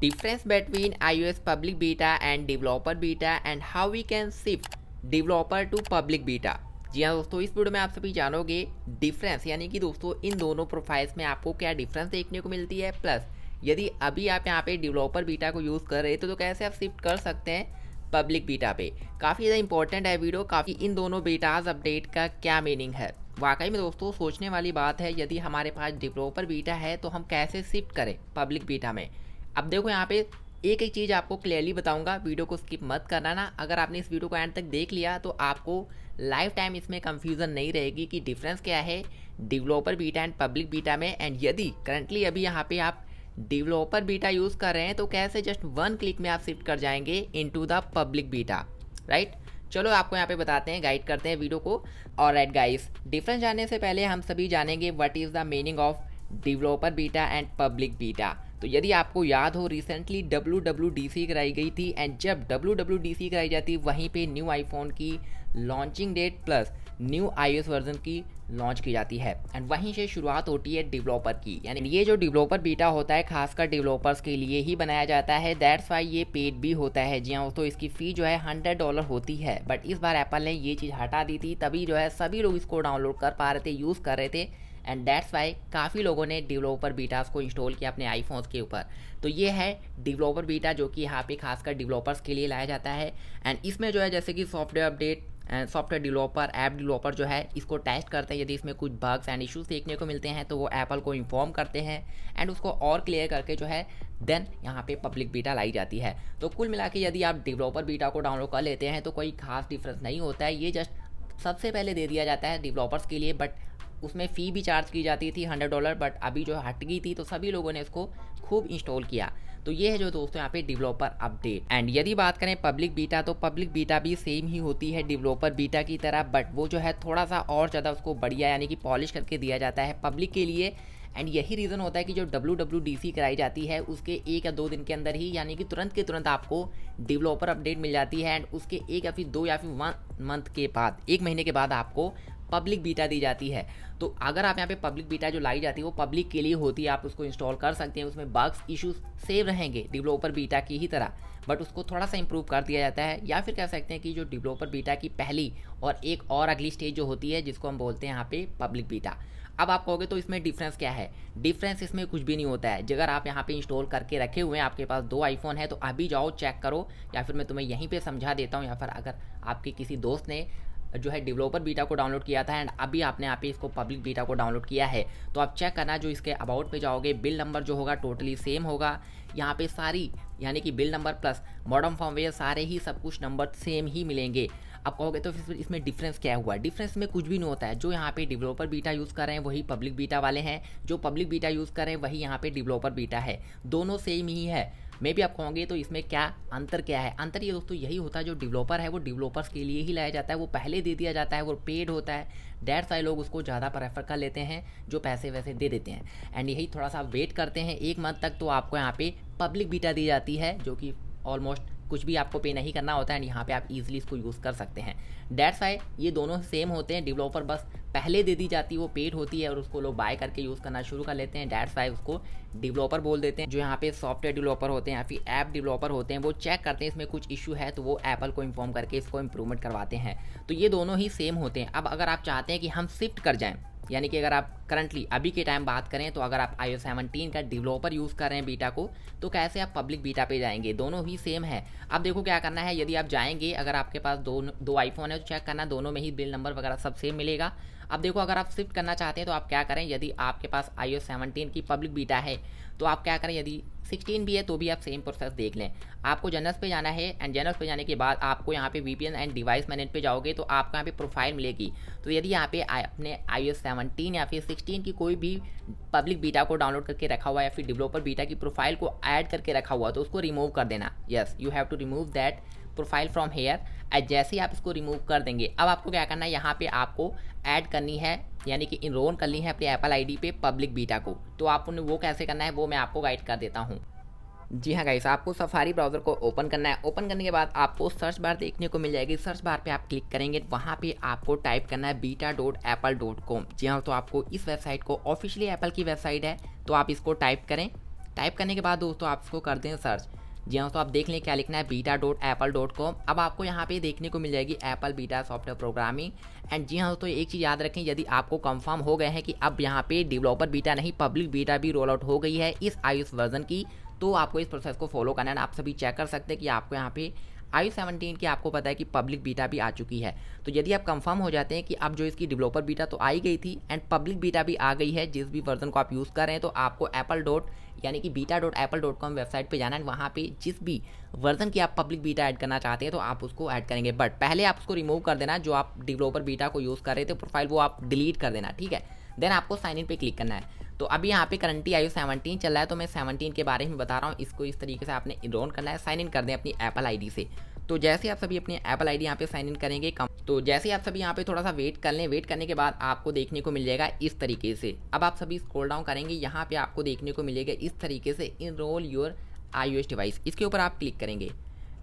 Difference between iOS public beta and developer beta and how we can shift developer to public beta। जी हाँ दोस्तों, इस video में आप सभी जानोगे डिफरेंस, यानी कि दोस्तों इन दोनों प्रोफाइल्स में आपको क्या डिफरेंस देखने को मिलती है, प्लस यदि अभी आप यहाँ पे डेवलपर बीटा को यूज़ कर रहे थे तो कैसे आप शिफ्ट कर सकते हैं पब्लिक बीटा पे। काफ़ी ज़्यादा इंपॉर्टेंट है वीडियो, काफ़ी इन दोनों बीटाज अपडेट का क्या मीनिंग है। वाकई में दोस्तों सोचने वाली बात है, यदि हमारे पास डेवलपर बीटा है तो हम कैसे शिफ्ट करें पब्लिक बीटा में। अब देखो यहाँ पे एक एक चीज़ आपको क्लियरली बताऊंगा, वीडियो को स्किप मत करना ना। अगर आपने इस वीडियो को एंड तक देख लिया तो आपको लाइफ टाइम इसमें कंफ्यूजन नहीं रहेगी कि डिफरेंस क्या है developer beta and public beta में। एंड यदि करंटली अभी यहाँ पे आप डेवलपर बीटा यूज़ कर रहे हैं तो कैसे जस्ट वन क्लिक में आप शिफ्ट कर जाएंगे into the public beta, right. चलो आपको यहाँ पे बताते हैं, गाइड करते हैं वीडियो को। और राइट गाइस, डिफरेंस जानने से पहले हम सभी जानेंगे what is the meaning of developer beta and public beta. तो यदि आपको याद हो, रिसेंटली WWDC कराई गई थी, एंड जब WWDC कराई जाती है वहीं पे न्यू आईफोन की launching date plus new iOS version की लॉन्च की जाती है, एंड वहीं से शुरुआत होती है डेवलपर की। यानी ये जो डेवलपर बीटा होता है खासकर डेवलपर्स के लिए ही बनाया जाता है, दैट्स वाई ये पेड भी होता है। जी हाँ दोस्तों, इसकी फ़ी जो है $100 होती है, बट इस बार एप्पल ने ये चीज़ हटा दी थी, तभी जो है सभी लोग इसको डाउनलोड कर पा रहे थे, यूज़ कर रहे थे, एंड दैट्स वाई काफ़ी लोगों ने डेवलपर बीटास को इंस्टॉल किया अपने आईफोन्स के ऊपर। तो ये है डेवलपर बीटा, जो कि यहाँ पे खासकर डेवलपर्स के लिए लाया जाता है। एंड इसमें जो है जैसे कि software update, software developer, app developer जो है इसको टेस्ट करते हैं। यदि इसमें कुछ बग्स एंड इश्यूज देखने को मिलते हैं तो वो एप्पल को इन्फॉर्म करते हैं, एंड उसको और क्लियर करके जो है देन यहाँ पे पब्लिक बीटा लाई जाती है। तो कुल मिला के यदि आप डेवलपर बीटा को डाउनलोड कर लेते हैं तो कोई खास डिफरेंस नहीं होता है, ये जस्ट सबसे पहले दे दिया जाता है डेवलपर्स के लिए, बट उसमें फ़ी भी चार्ज की जाती थी $100, बट अभी जो हट गई थी तो सभी लोगों ने इसको खूब इंस्टॉल किया। तो ये है जो दोस्तों यहाँ पे डेवलपर अपडेट। एंड यदि बात करें पब्लिक बीटा, तो पब्लिक बीटा भी सेम ही होती है डेवलपर बीटा की तरह, बट वो जो है थोड़ा सा और ज़्यादा उसको बढ़िया यानी कि पॉलिश करके दिया जाता है पब्लिक के लिए। एंड यही रीज़न होता है कि जो WWDC कराई जाती है उसके 1 या 2 दिन के अंदर ही, यानी कि तुरंत के तुरंत आपको डेवलपर अपडेट मिल जाती है, एंड उसके 1 या फिर 2 या फिर 1 मंथ के बाद, 1 महीने के बाद आपको पब्लिक बीटा दी जाती है। तो अगर आप यहाँ पे पब्लिक बीटा जो लाई जाती है वो पब्लिक के लिए होती है, आप उसको इंस्टॉल कर सकते हैं, उसमें बग्स इश्यूज सेव रहेंगे डेवलपर बीटा की ही तरह, बट उसको थोड़ा सा इंप्रूव कर दिया जाता है। या फिर कह सकते हैं कि जो डेवलपर बीटा की पहली और एक और अगली स्टेज जो होती है जिसको हम बोलते हैं यहाँ पे पब्लिक बीटा। अब आप कहोगे तो इसमें डिफरेंस क्या है? डिफरेंस इसमें कुछ भी नहीं होता है। अगर आप यहाँ पे इंस्टॉल करके रखे हुए हैं, आपके पास 2 आईफोन है, तो अभी जाओ चेक करो, या फिर मैं तुम्हें यहीं पे समझा देता हूँ, या फिर अगर आपके किसी दोस्त ने जो है डेवलपर बीटा को डाउनलोड किया था एंड अभी आपने यहाँ पे इसको पब्लिक बीटा को डाउनलोड किया है, तो आप चेक करना, जो इसके अबाउट पे जाओगे बिल नंबर जो होगा टोटली सेम होगा। यहाँ पे सारी यानी कि bill number plus modern firmware सारे ही सब कुछ नंबर सेम ही मिलेंगे। अब कहोगे तो फिर इसमें डिफरेंस क्या हुआ? डिफरेंस में कुछ भी नहीं होता है। जो यहाँ पे डेवलपर बीटा यूज़ कर रहे हैं वही पब्लिक बीटा वाले हैं, जो पब्लिक बीटा यूज़ कर रहे हैं वही यहाँ पे डेवलपर बीटा है, दोनों सेम ही है। मे भी आप कहोगे तो इसमें क्या अंतर क्या है? अंतर ये दोस्तों यही होता है, जो डेवलपर है वो डेवलपर्स के लिए ही लाया जाता है, वो पहले दे दिया जाता है, वो पेड होता है, दैट्स वाई लोग उसको ज़्यादा प्रेफर कर लेते हैं, जो पैसे वैसे दे देते हैं। एंड यही थोड़ा सा वेट करते हैं 1 मंथ तक, तो आपको यहाँ पे पब्लिक बीटा दी जाती है, जो कि ऑलमोस्ट कुछ भी आपको पे नहीं करना होता है, एंड यहाँ पे आप इजीली इसको यूज़ कर सकते हैं। दैट्स वाई ये दोनों सेम होते हैं। डेवलपर बस पहले दे दी जाती है, वो पेड होती है, और उसको लोग बाय करके यूज़ करना शुरू कर लेते हैं, दैट्स वाई उसको डेवलपर बोल देते हैं। जो यहाँ पे सॉफ्टवेयर डेवलपर होते हैं या फिर ऐप डेवलपर होते हैं, वो चेक करते हैं इसमें कुछ इशू है तो वो एप्पल को इन्फॉर्म करके इसको इम्प्रूवमेंट करवाते हैं। तो ये दोनों ही सेम होते हैं। अब अगर आप चाहते हैं कि हम शिफ्ट कर जाएँ, यानी कि अगर आप करंटली अभी के टाइम बात करें, तो अगर आप iOS 17 का डेवलपर यूज़ कर रहे हैं बीटा को, तो कैसे आप पब्लिक बीटा पे जाएंगे? दोनों ही सेम है। अब देखो क्या करना है, यदि आप जाएंगे, अगर आपके पास दो आईफोन है तो चेक करना दोनों में ही बिल नंबर वगैरह सब सेम मिलेगा। अब देखो अगर आप शिफ्ट करना चाहते हैं तो आप क्या करें, यदि आपके पास iOS 17 की पब्लिक बीटा है तो आप क्या करें, यदि 16 भी है तो भी आप सेम प्रोसेस देख लें। आपको जनरल्स पे जाना है, एंड जनरल्स पे जाने के बाद आपको यहाँ पे VPN एंड डिवाइस मैनेज पे जाओगे तो आपको यहाँ पे प्रोफाइल मिलेगी। तो यदि यहाँ पे अपने iOS 17 या फिर 16 की कोई भी पब्लिक बीटा को डाउनलोड करके रखा हुआ है या फिर डेवलपर बीटा की प्रोफाइल को ऐड करके रखा हुआ, तो उसको रिमूव कर देना। Yes, you have to remove that profile from here. जैसे ही आप इसको रिमूव कर देंगे, अब आपको क्या करना है, यहाँ पे आपको ऐड करनी है, यानी कि इनरोल करनी है अपनी एप्पल आईडी पे पब्लिक बीटा को। तो आपने वो कैसे करना है वो मैं आपको गाइड कर देता हूँ। जी हाँ गाइस, आपको सफारी ब्राउज़र को ओपन करना है। ओपन करने के बाद आपको सर्च बार देखने को मिल जाएगी। सर्च बार पे आप क्लिक करेंगे, वहाँ पे आपको टाइप करना है beta.apple.com। जी हाँ, तो आपको इस वेबसाइट को, ऑफिशियली एप्पल की वेबसाइट है, तो आप इसको टाइप करें। टाइप करने के बाद दोस्तों आप इसको कर दें सर्च। जी हाँ दोस्तों, आप देख लें क्या लिखना है, beta.apple.com। अब आपको यहाँ पे देखने को मिल जाएगी Apple beta software programming. And जी हाँ दोस्तों, एक चीज़ याद रखें, यदि आपको कंफर्म हो गए हैं कि अब यहाँ पे डेवलपर बीटा नहीं पब्लिक बीटा भी रोल आउट हो गई है इस iOS वर्जन की, तो आपको इस प्रोसेस को फॉलो करना है। आप सभी चेक कर सकते हैं कि आपको यहाँ पे iOS 17 की आपको पता है कि पब्लिक बीटा भी आ चुकी है। तो यदि आप कंफर्म हो जाते हैं कि अब जो इसकी डेवलपर बीटा तो आई गई थी एंड पब्लिक बीटा भी आ गई है जिस भी वर्जन को आप यूज़ कर रहे हैं, तो आपको एप्पल डॉट यानी कि beta.apple.com वेबसाइट पे जाना है। वहाँ पे जिस भी वर्जन की आप पब्लिक बीटा ऐड करना चाहते हैं तो आप उसको ऐड करेंगे, बट पहले आप उसको रिमूव कर देना। जो आप डेवलपर बीटा को यूज़ कर रहे थे प्रोफाइल, वो आप डिलीट कर देना, ठीक है। देन आपको साइन इन पे क्लिक करना है। तो अभी यहाँ पे करंटली iOS 17 चल रहा है, तो मैं 17 के बारे में बता रहा हूँ। इसको इस तरीके से आपने इनरोल करना है, साइन इन कर दें अपनी एप्पल आईडी से। तो जैसे आप सभी अपनी एप्पल आईडी यहाँ पे साइन इन करेंगे, तो जैसे आप सभी यहाँ पे थोड़ा सा वेट कर लें, वेट करने के बाद आपको देखने को मिल जाएगा इस तरीके से। अब आप सभी स्क्रॉल डाउन करेंगे, यहाँ पे आपको देखने को मिलेगा इस तरीके से इनरोल योर iOS डिवाइस। इसके ऊपर आप क्लिक करेंगे।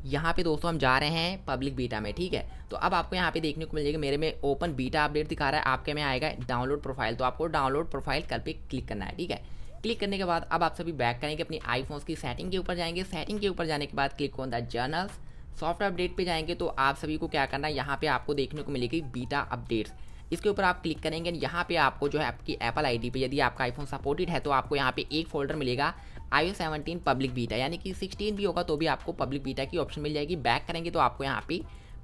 यहाँ पे दोस्तों हम जा रहे हैं पब्लिक बीटा में, ठीक है। तो अब आपको यहाँ पे देखने को मिल जाएगा, मेरे में ओपन बीटा अपडेट दिखा रहा है, आपके में आएगा डाउनलोड प्रोफाइल। तो आपको डाउनलोड प्रोफाइल कल पे क्लिक करना है, ठीक है। क्लिक करने के बाद अब आप सभी बैक करेंगे, अपनी आईफोन्स की सेटिंग के ऊपर जाएंगे। सेटिंग के ऊपर जाने के बाद click on the journals, software update पे जाएंगे। तो आप सभी को क्या करना है, यहाँ पे आपको देखने को मिलेगी बीटा अपडेट्स। इसके ऊपर आप क्लिक करेंगे। यहाँ पे आपको जो है आपकी एप्पल आईडी पे, यदि आपका आईफोन सपोर्टेड है तो आपको यहाँ पे एक फोल्डर मिलेगा iOS 17 पब्लिक बीटा, यानी कि 16 भी होगा तो भी आपको पब्लिक बीटा की ऑप्शन मिल जाएगी। बैक करेंगे तो आपको यहाँ पे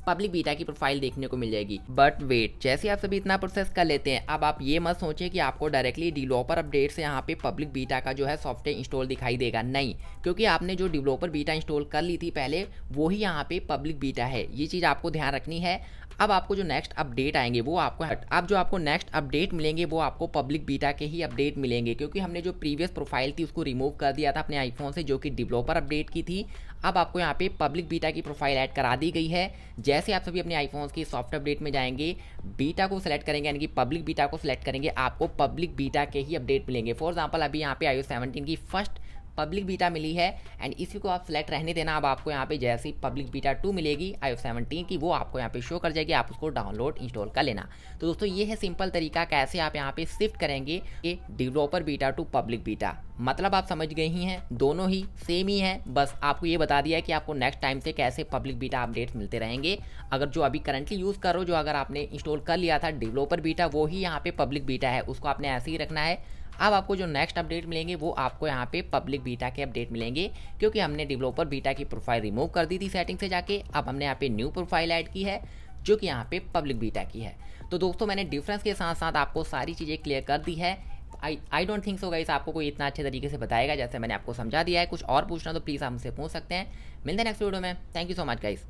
पब्लिक बीटा की प्रोफाइल देखने को मिल जाएगी। बट वेट, जैसे आप सभी इतना प्रोसेस कर लेते हैं, अब आप ये मत सोचें कि आपको डायरेक्टली डेवलपर अपडेट से यहाँ पे पब्लिक बीटा का जो है सॉफ्टवेयर इंस्टॉल दिखाई देगा, नहीं। क्योंकि आपने जो डेवलपर बीटा इंस्टॉल कर ली थी पहले, वो ही यहाँ पे पब्लिक बीटा है। ये चीज़ आपको ध्यान रखनी है। अब आपको जो नेक्स्ट अपडेट आएंगे वो आपको अब जो आपको नेक्स्ट अपडेट मिलेंगे वो आपको पब्लिक बीटा के ही अपडेट मिलेंगे, क्योंकि हमने जो प्रीवियस प्रोफाइल थी उसको रिमूव कर दिया था अपने आईफोन से, जो कि डेवलपर अपडेट की थी। अब आपको यहाँ पे पब्लिक बीटा की प्रोफाइल ऐड करा दी गई है। जैसे आप सभी अपने आईफोन की सॉफ्टवेयर अपडेट में जाएंगे, बीटा को सिलेक्ट करेंगे यानी कि पब्लिक बीटा को सिलेक्ट करेंगे, आपको पब्लिक बीटा के ही अपडेट मिलेंगे। फॉर एग्जाम्पल अभी यहाँ पे iOS 17 की फर्स्ट पब्लिक बीटा मिली है एंड इसी को आप सिलेक्ट रहने देना। अब आपको यहाँ पे जैसे ही पब्लिक बीटा 2 मिलेगी iOS 17 की, वो आपको यहाँ पे शो कर जाएगी, आप उसको डाउनलोड इंस्टॉल कर लेना। तो दोस्तों ये है सिंपल तरीका कैसे आप यहाँ पे शिफ्ट करेंगे ये developer beta two public beta. मतलब आप समझ गए ही हैं, दोनों ही सेम ही है, बस आपको ये बता दिया है कि आपको नेक्स्ट टाइम से कैसे पब्लिक बीटा अपडेट्स मिलते रहेंगे। अगर जो अभी करंटली यूज़ करो, जो अगर आपने इंस्टॉल कर लिया था डेवलपर बीटा, वो ही यहाँ पे पब्लिक बीटा है, उसको आपने ऐसे ही रखना है। अब आपको जो नेक्स्ट अपडेट मिलेंगे वो आपको यहाँ पे पब्लिक बीटा के अपडेट मिलेंगे, क्योंकि हमने डेवलपर बीटा की प्रोफाइल रिमूव कर दी थी सेटिंग से जाके। अब हमने यहाँ पे न्यू प्रोफाइल ऐड की है जो कि यहाँ पे पब्लिक बीटा की है। तो दोस्तों मैंने डिफरेंस के साथ साथ आपको सारी चीज़ें क्लियर कर दी है। I don't think so guys आपको कोई इतना अच्छे तरीके से बताएगा जैसे मैंने आपको समझा दिया है। कुछ और पूछना तो प्लीज़ आप मुझसे पूछ सकते हैं। मिलते हैं नेक्स्ट वीडियो में। Thank you so much guys.